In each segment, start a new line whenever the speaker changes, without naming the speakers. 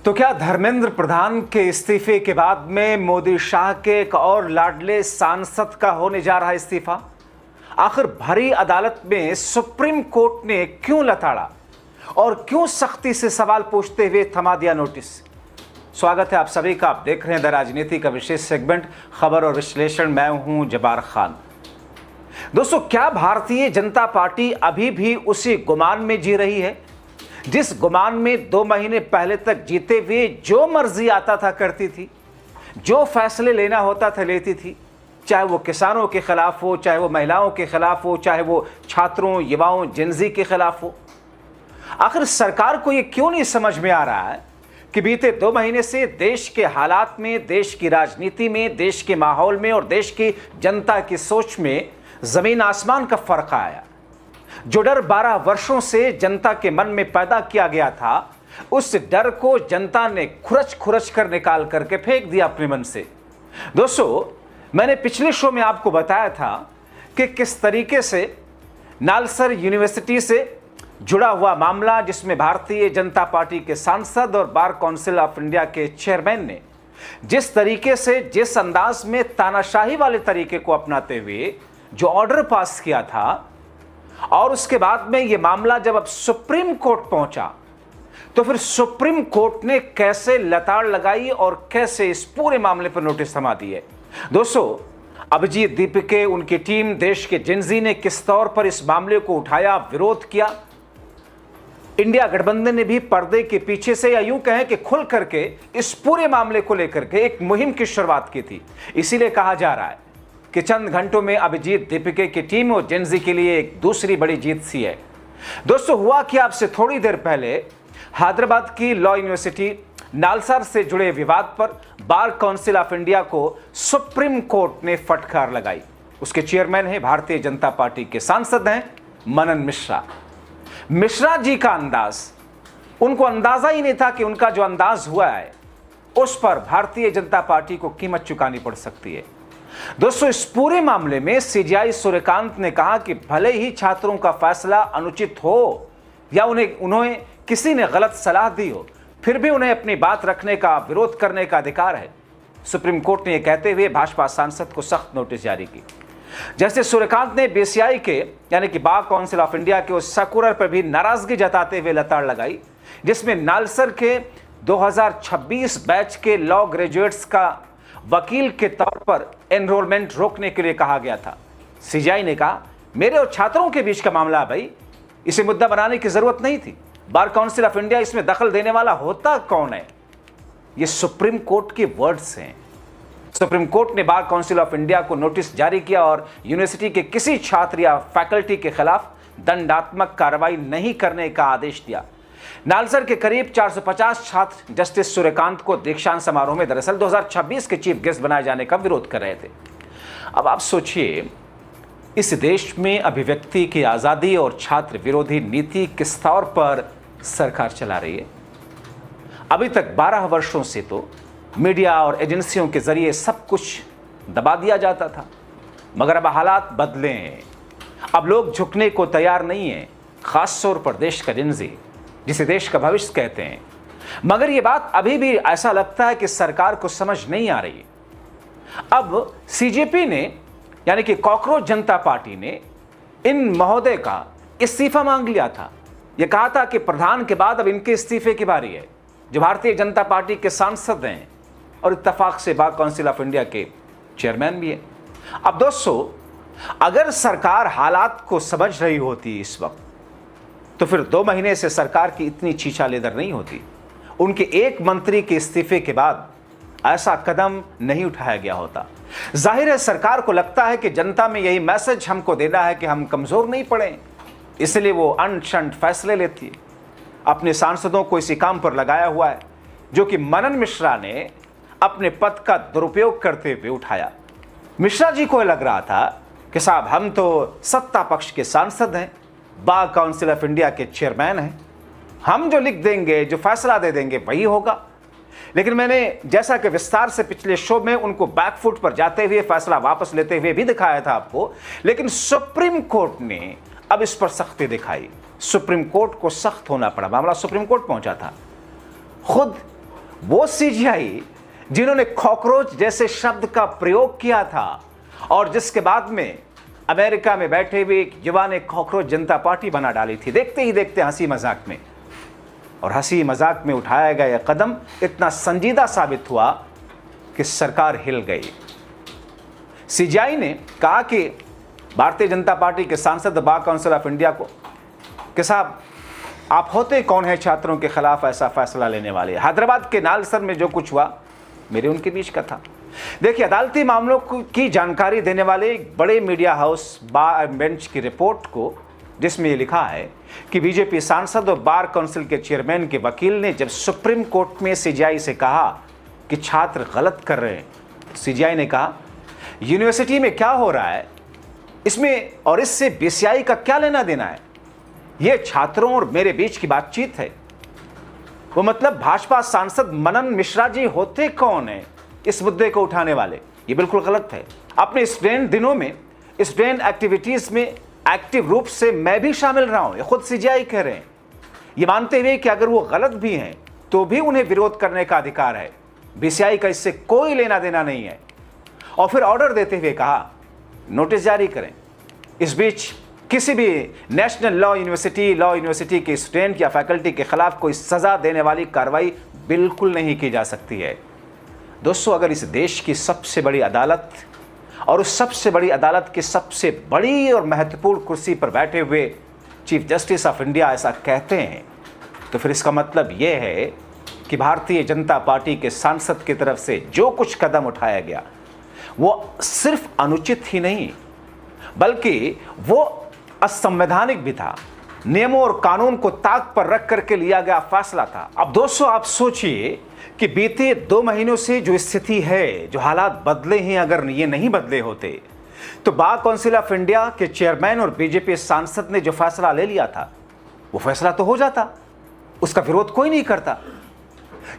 तो क्या धर्मेंद्र प्रधान के इस्तीफे के बाद में मोदी शाह के एक और लाडले सांसद का होने जा रहा इस्तीफा? आखिर भरी अदालत में सुप्रीम कोर्ट ने क्यों लताड़ा और क्यों सख्ती से सवाल पूछते हुए थमा दिया नोटिस? स्वागत है आप सभी का। आप देख रहे हैं द राजनीति का विशेष सेगमेंट खबर और विश्लेषण। मैं हूं जबार खान। दोस्तों, क्या भारतीय जनता पार्टी अभी भी उसी गुमान में जी रही है जिस गुमान में 2 महीने पहले तक जीते हुए जो मर्जी आता था करती थी, जो फैसले लेना होता था लेती थी, चाहे वो किसानों के खिलाफ हो, चाहे वो महिलाओं के खिलाफ हो, चाहे वो छात्रों, युवाओं, जिंजी के खिलाफ हो? आखिर सरकार को ये क्यों नहीं समझ में आ रहा है कि बीते 2 महीने से देश के हालात में, देश की राजनीति में, देश के माहौल में और देश की जनता की सोच में जमीन आसमान का फर्क आया। जो डर 12 वर्षों से जनता के मन में पैदा किया गया था, उस डर को जनता ने खुरच कर निकाल करके फेंक दिया अपने मन से। दोस्तों, मैंने पिछले शो में आपको बताया था कि किस तरीके से नालसर यूनिवर्सिटी से जुड़ा हुआ मामला, जिसमें भारतीय जनता पार्टी के सांसद और बार काउंसिल ऑफ इंडिया के चेयरमैन ने जिस तरीके से, जिस अंदाज में तानाशाही वाले तरीके को अपनाते हुए जो ऑर्डर पास किया था, और उसके बाद में यह मामला जब अब सुप्रीम कोर्ट पहुंचा तो फिर सुप्रीम कोर्ट ने कैसे लताड़ लगाई और कैसे इस पूरे मामले पर नोटिस थमा दी है। दोस्तों, अभिजीत दीपके, उनकी टीम, देश के जिंजी ने किस तौर पर इस मामले को उठाया, विरोध किया। इंडिया गठबंधन ने भी पर्दे के पीछे से, या यूं कहें कि खुल करके इस पूरे मामले को लेकर के एक मुहिम की शुरुआत की थी। इसीलिए कहा जा रहा है कि चंद घंटों में अभिजीत दीपके की टीम और जेनजी के लिए एक दूसरी बड़ी जीत सी है। दोस्तों, हुआ कि आपसे थोड़ी देर पहले हैदराबाद की लॉ यूनिवर्सिटी नालसर से जुड़े विवाद पर बार काउंसिल ऑफ इंडिया को सुप्रीम कोर्ट ने फटकार लगाई। उसके चेयरमैन हैं, भारतीय जनता पार्टी के सांसद हैं मनन मिश्रा। मिश्रा जी का अंदाज, उनको अंदाजा ही नहीं था कि उनका जो अंदाज हुआ है उस पर भारतीय जनता पार्टी को कीमत चुकानी पड़ सकती है। दोस्तों, इस पूरे मामले में सीजेआई सूर्यकांत ने कहा कि भले ही छात्रों का फैसला अनुचित हो या उन्हें किसी ने गलत सलाह दी हो, फिर भी उन्हें अपनी बात रखने का, विरोध करने का अधिकार है। सुप्रीम कोर्ट ने यह कहते हुए भाजपा सांसद को सख्त नोटिस जारी की। जैसे सूर्यकांत ने बीसीआई के, यानी कि बार काउंसिल ऑफ इंडिया के उस सर्कुलर पर भी नाराजगी जताते हुए लताड़ लगाई, जिसमें नालसर के 2026 बैच के लॉ ग्रेजुएट्स का वकील के तौर पर एनरोलमेंट रोकने के लिए कहा गया था। सीजेआई ने कहा, मेरे और छात्रों के बीच का मामला है भाई, इसे मुद्दा बनाने की जरूरत नहीं थी। बार काउंसिल ऑफ इंडिया इसमें दखल देने वाला होता कौन है? ये सुप्रीम कोर्ट के वर्ड्स हैं। सुप्रीम कोर्ट ने बार काउंसिल ऑफ इंडिया को नोटिस जारी किया और यूनिवर्सिटी के किसी छात्र या फैकल्टी के खिलाफ दंडात्मक कार्रवाई नहीं करने का आदेश दिया। नालसर के करीब 450 छात्र जस्टिस सूर्यकांत को दीक्षांत समारोह में दरअसल 2026 के चीफ गेस्ट बनाए जाने का विरोध कर रहे थे। अब आप सोचिए, इस देश में अभिव्यक्ति की आजादी और छात्र विरोधी नीति किस तौर पर सरकार चला रही है। अभी तक 12 वर्षों से तो मीडिया और एजेंसियों के जरिए सब कुछ दबा दिया जाता था, मगर अब हालात बदले हैं। अब लोग झुकने को तैयार नहीं है, खास तौर पर देश का जिंजी, जिसे देश का भविष्य कहते हैं। मगर यह बात अभी भी ऐसा लगता है कि सरकार को समझ नहीं आ रही। अब सीजेपी ने, यानी कि कॉकरोच जनता पार्टी ने, इन महोदय का इस्तीफा मांग लिया था। यह कहा था कि प्रधान के बाद अब इनके इस्तीफे की बारी है, जो भारतीय जनता पार्टी के सांसद हैं और इत्तेफाक से बार काउंसिल ऑफ इंडिया के चेयरमैन भी है। अब दोस्तों, अगर सरकार हालात को समझ रही होती इस वक्त, तो फिर 2 महीने से सरकार की इतनी छीछा लेदर नहीं होती। उनके एक मंत्री के इस्तीफे के बाद ऐसा कदम नहीं उठाया गया होता। जाहिर है, सरकार को लगता है कि जनता में यही मैसेज हमको देना है कि हम कमजोर नहीं पड़े, इसलिए वो अनशंट फैसले लेती है। अपने सांसदों को इसी काम पर लगाया हुआ है, जो कि मनन मिश्रा ने अपने पद का दुरुपयोग करते हुए उठाया। मिश्रा जी को लग रहा था कि साहब, हम तो सत्ता पक्ष के सांसद हैं, बार काउंसिल ऑफ इंडिया के चेयरमैन हैं, हम जो लिख देंगे, जो फैसला दे देंगे वही होगा। लेकिन मैंने, जैसा कि विस्तार से पिछले शो में उनको बैकफुट पर जाते हुए, फैसला वापस लेते हुए भी दिखाया था आपको, लेकिन सुप्रीम कोर्ट ने अब इस पर सख्ती दिखाई। सुप्रीम कोर्ट को सख्त होना पड़ा। मामला सुप्रीम कोर्ट पहुंचा था। खुद वो सीजीआई जिन्होंने कॉकरोच जैसे शब्द का प्रयोग किया था और जिसके बाद में अमेरिका में बैठे हुए एक युवा ने कॉकरोच जनता पार्टी बना डाली थी, देखते ही देखते हंसी मजाक में। और हंसी मजाक में उठाया गया यह कदम इतना संजीदा साबित हुआ कि सरकार हिल गई। सीजीआई ने कहा कि भारतीय जनता पार्टी के सांसद बार काउंसिल ऑफ इंडिया को कि साहब आप होते कौन है छात्रों के खिलाफ ऐसा फैसला लेने वाले। हैदराबाद के नालसर में जो कुछ हुआ मेरे उनके बीच का था। देखिए, अदालती मामलों की जानकारी देने वाले एक बड़े मीडिया हाउस बार बेंच की रिपोर्ट को, जिसमें ये लिखा है कि बीजेपी सांसद और बार काउंसिल के चेयरमैन के वकील ने जब सुप्रीम कोर्ट में सीजीआई से कहा कि छात्र गलत कर रहे हैं, सीजीआई ने कहा यूनिवर्सिटी में क्या हो रहा है इसमें और इससे बीसीआई का क्या लेना देना है। यह छात्रों और मेरे बीच की बातचीत है। वो मतलब भाजपा सांसद मनन मिश्रा जी होते कौन है इस मुद्दे को उठाने वाले। ये बिल्कुल गलत है। अपने स्टूडेंट दिनों में स्टूडेंट एक्टिविटीज में एक्टिव रूप से मैं भी शामिल रहा हूं, ये खुद सीजीआई कह रहे हैं। ये मानते हुए कि अगर वो गलत भी हैं तो भी उन्हें विरोध करने का अधिकार है, बीसीआई का इससे कोई लेना देना नहीं है। और फिर ऑर्डर देते हुए कहा नोटिस जारी करें। इस बीच किसी भी नेशनल लॉ यूनिवर्सिटी के स्टूडेंट या फैकल्टी के खिलाफ कोई सजा देने वाली कार्रवाई बिल्कुल नहीं की जा सकती है। दोस्तों, अगर इस देश की सबसे बड़ी अदालत और उस सबसे बड़ी अदालत की सबसे बड़ी और महत्वपूर्ण कुर्सी पर बैठे हुए चीफ जस्टिस ऑफ इंडिया ऐसा कहते हैं तो फिर इसका मतलब यह है कि भारतीय जनता पार्टी के सांसद की तरफ से जो कुछ कदम उठाया गया वो सिर्फ अनुचित ही नहीं बल्कि वो असंवैधानिक भी था। नियमों और कानून को ताक पर रख करके लिया गया फैसला था। अब दोस्तों, आप सोचिए कि बीते 2 महीनों से जो स्थिति है, जो हालात बदले हैं, अगर ये नहीं बदले होते तो बार काउंसिल ऑफ इंडिया के चेयरमैन और बीजेपी सांसद ने जो फैसला ले लिया था वो फैसला तो हो जाता, उसका विरोध कोई नहीं करता।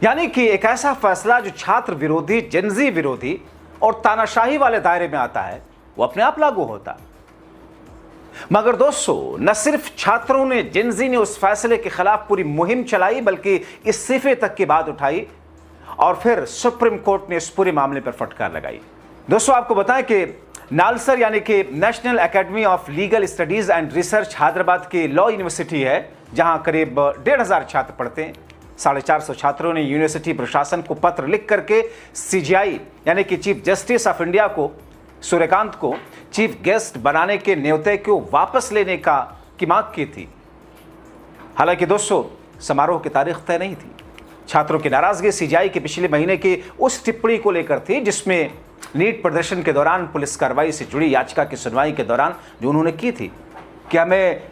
यानी कि एक ऐसा फैसला जो छात्र विरोधी, जेनजी विरोधी और तानाशाही वाले दायरे में आता है वो अपने आप लागू होता। मगर दोस्तों, न सिर्फ छात्रों ने, जेनजी ने उस फैसले के खिलाफ पूरी मुहिम चलाई बल्कि इस्तीफे तक की बात उठाई और फिर सुप्रीम कोर्ट ने इस पूरे मामले पर फटकार लगाई। दोस्तों, आपको बताएं कि नालसर यानी कि national academy of legal studies and research Hyderabad की लॉ यूनिवर्सिटी है जहां करीब 1,500 छात्र पढ़ते हैं। 450 छात्रों ने यूनिवर्सिटी प्रशासन को पत्र लिख करके सीजीआई यानी कि चीफ जस्टिस ऑफ इंडिया को, सूर्यकांत को चीफ गेस्ट बनाने के न्योते को वापस लेने की मांग की थी। हालांकि दोस्तों, समारोह की तारीख तय नहीं थी। छात्रों की नाराजगी सीजीआई के पिछले महीने की उस टिप्पणी को लेकर थी जिसमें नीट प्रदर्शन के दौरान पुलिस कार्रवाई से जुड़ी याचिका की सुनवाई के दौरान जो उन्होंने की थी कि हमें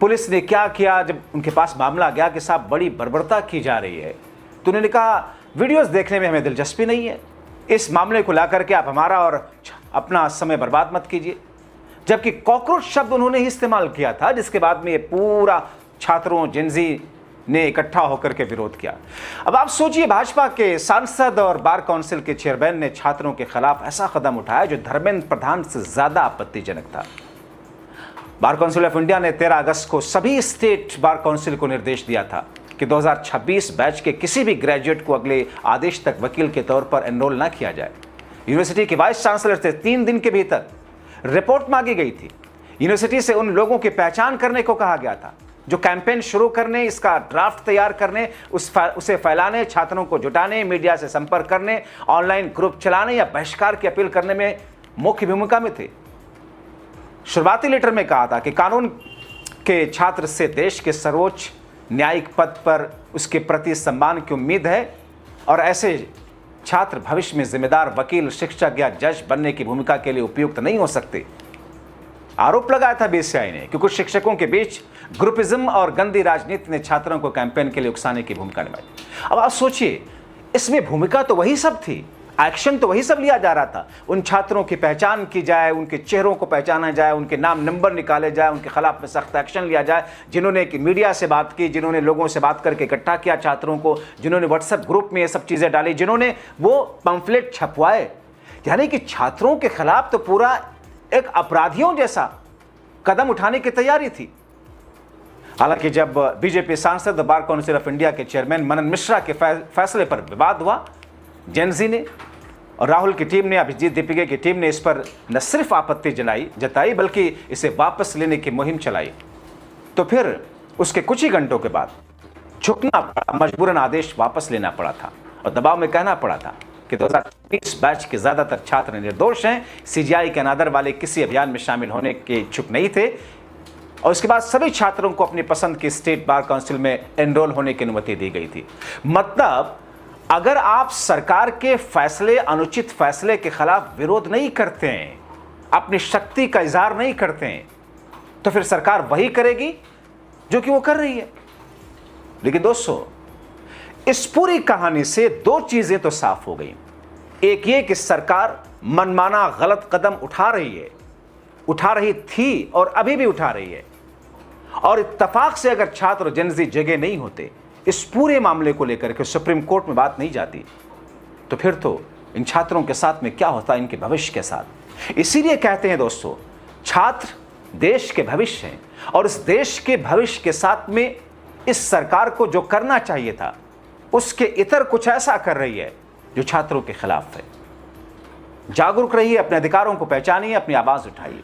पुलिस ने क्या किया। जब उनके पास मामला गया कि साहब बड़ी बर्बरता की जा रही है तो उन्होंने कहा वीडियोस देखने में हमें दिलचस्पी नहीं है, इस मामले को ला करके आप हमारा और अपना समय बर्बाद मत कीजिए। जबकि कॉकरोच शब्द उन्होंने ही इस्तेमाल किया था जिसके बाद में ये पूरा छात्रों, जेनजी ने इकट्ठा होकर के विरोध किया। अब आप सोचिए, भाजपा के सांसद और बार काउंसिल के चेयरमैन ने छात्रों के खिलाफ ऐसा कदम उठाया जो धर्मेंद्र प्रधान से ज्यादा आपत्तिजनक था। बार काउंसिल ऑफ इंडिया ने 13 अगस्त को सभी स्टेट बार काउंसिल को निर्देश दिया था कि 2026 बैच के किसी भी ग्रेजुएट को अगले आदेश तक वकील के तौर पर एनरोल न किया जाए। यूनिवर्सिटी के वाइस चांसलर से 3 दिन के भीतर रिपोर्ट मांगी गई थी। यूनिवर्सिटी से उन लोगों की पहचान करने को कहा गया था जो कैंपेन शुरू करने, इसका ड्राफ्ट तैयार करने, उसे फैलाने, छात्रों को जुटाने, मीडिया से संपर्क करने, ऑनलाइन ग्रुप चलाने या बहिष्कार की अपील करने में मुख्य भूमिका में थे। शुरुआती लेटर में कहा था कि कानून के छात्र से देश के सर्वोच्च न्यायिक पद पर उसके प्रति सम्मान की उम्मीद है और ऐसे छात्र भविष्य में जिम्मेदार वकील, शिक्षक या जज बनने की भूमिका के लिए उपयुक्त नहीं हो सकते। आरोप लगाया था बीसीआई ने कि कुछ शिक्षकों के बीच ग्रुपिज्म और गंदी राजनीति ने छात्रों को कैंपेन के लिए उकसाने की भूमिका निभाई। अब आप सोचिए, इसमें भूमिका तो वही सब थी, एक्शन तो वही सब लिया जा रहा था। उन छात्रों की पहचान की जाए, उनके चेहरों को पहचाना जाए, उनके नाम नंबर निकाले जाए, उनके खिलाफ में सख्त एक्शन लिया जाए। जिन्होंने मीडिया से बात की, जिन्होंने लोगों से बात करके इकट्ठा किया छात्रों को, जिन्होंने व्हाट्सएप ग्रुप में ये सब चीज़ें डाली, जिन्होंने वो पंफलेट छपवाए, यानी कि छात्रों के खिलाफ तो पूरा एक अपराधियों जैसा कदम उठाने की तैयारी थी। हालांकि जब बीजेपी सांसद बार काउंसिल ऑफ इंडिया के चेयरमैन मनन मिश्रा के फैसले पर विवाद हुआ, जेनजी ने और राहुल की टीम ने, अभिजीत दीपिके की टीम ने इस पर न सिर्फ आपत्ति जताई बल्कि इसे वापस लेने की मुहिम चलाई। तो फिर उसके कुछ ही घंटों के बाद झुकना पड़ा, मजबूरन आदेश वापस लेना पड़ा था और दबाव में कहना पड़ा था कि 2020 बैच के ज्यादातर छात्र निर्दोष हैं, सीजीआई के अनादर वाले किसी अभियान में शामिल होने के इच्छुक नहीं थे। और इसके बाद सभी छात्रों को अपनी पसंद की स्टेट बार काउंसिल में एनरोल होने की अनुमति दी गई थी। मतलब अगर आप सरकार के फैसले, अनुचित फैसले के खिलाफ विरोध नहीं करते हैं, अपनी शक्ति का इजहार नहीं करते हैं, तो फिर सरकार वही करेगी जो कि वो कर रही है। लेकिन दोस्तों, इस पूरी कहानी से दो चीजें तो साफ हो गई। एक ये कि सरकार मनमाना गलत कदम उठा रही थी और अभी भी उठा रही है। और इत्तेफाक से अगर छात्र जेनजी जगह नहीं होते, इस पूरे मामले को लेकर के सुप्रीम कोर्ट में बात नहीं जाती, तो फिर तो इन छात्रों के साथ में क्या होता, इनके भविष्य के साथ। इसीलिए कहते हैं दोस्तों, छात्र देश के भविष्य हैं और इस देश के भविष्य के साथ में इस सरकार को जो करना चाहिए था उसके इतर कुछ ऐसा कर रही है जो छात्रों के खिलाफ है। जागरूक रहिए, अपने अधिकारों को पहचानिए, अपनी आवाज उठाइए।